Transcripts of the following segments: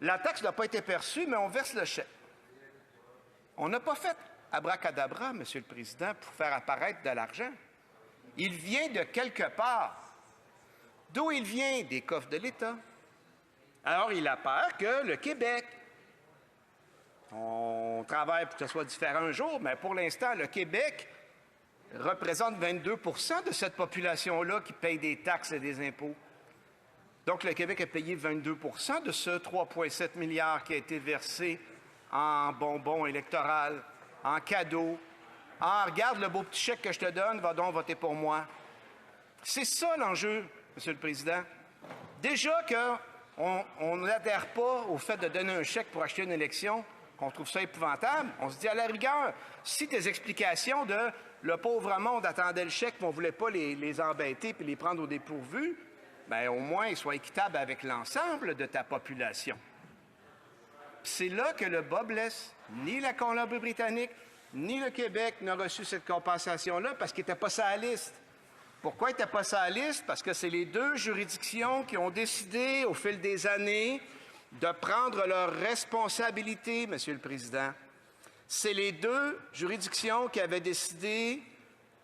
La taxe n'a pas été perçue, mais on verse le chèque. On n'a pas fait abracadabra, Monsieur le Président, pour faire apparaître de l'argent. Il vient de quelque part. D'où il vient? Des coffres de l'État. Alors, il a peur que le Québec, on travaille pour que ce soit différent un jour, mais pour l'instant, le Québec représente 22 de cette population-là qui paye des taxes et des impôts. Donc, le Québec a payé 22 de ce 3,7 milliards qui a été versé en bonbons électoraux, en cadeaux. Ah, regarde le beau petit chèque que je te donne, va donc voter pour moi. C'est ça l'enjeu, Monsieur le Président. Déjà qu'on n'adhère pas au fait de donner un chèque pour acheter une élection, qu'on trouve ça épouvantable, on se dit à la rigueur, si des explications de le pauvre monde attendait le chèque, mais on ne voulait pas les embêter puis les prendre au dépourvu, bien, au moins, il soit équitable avec l'ensemble de ta population. C'est là que le bas blesse. Ni la Colombie-Britannique, ni le Québec n'ont reçu cette compensation-là parce qu'ils n'étaient pas sur la liste. Pourquoi ils n'étaient pas sur la liste? Parce que c'est les deux juridictions qui ont décidé, au fil des années, de prendre leurs responsabilités, Monsieur le Président. C'est les deux juridictions qui avaient décidé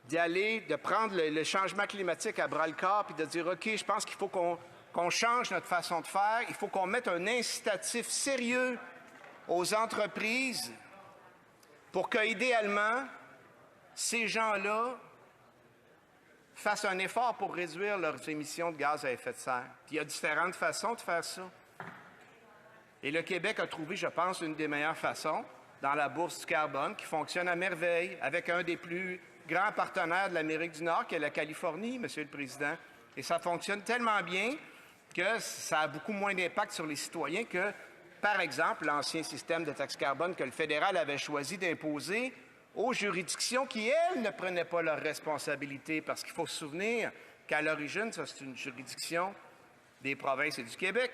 de prendre le changement climatique à bras-le-corps puis de dire, OK, je pense qu'il faut qu'on change notre façon de faire, il faut qu'on mette un incitatif sérieux aux entreprises pour que, idéalement, ces gens-là fassent un effort pour réduire leurs émissions de gaz à effet de serre. Puis il y a différentes façons de faire ça. Et le Québec a trouvé, je pense, une des meilleures façons dans la bourse du carbone qui fonctionne à merveille avec un des plus grands partenaires de l'Amérique du Nord, qui est la Californie, Monsieur le Président. Et ça fonctionne tellement bien que ça a beaucoup moins d'impact sur les citoyens que, par exemple, l'ancien système de taxe carbone que le fédéral avait choisi d'imposer aux juridictions qui, elles, ne prenaient pas leurs responsabilités. Parce qu'il faut se souvenir qu'à l'origine, ça, c'est une juridiction des provinces et du Québec,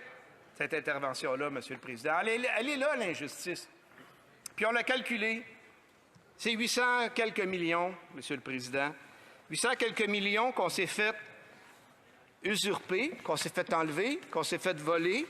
cette intervention-là, Monsieur le Président. Elle est là, l'injustice. Puis on l'a calculé. C'est 800 quelques millions, Monsieur le Président. 800 quelques millions qu'on s'est fait usurper, qu'on s'est fait enlever, qu'on s'est fait voler,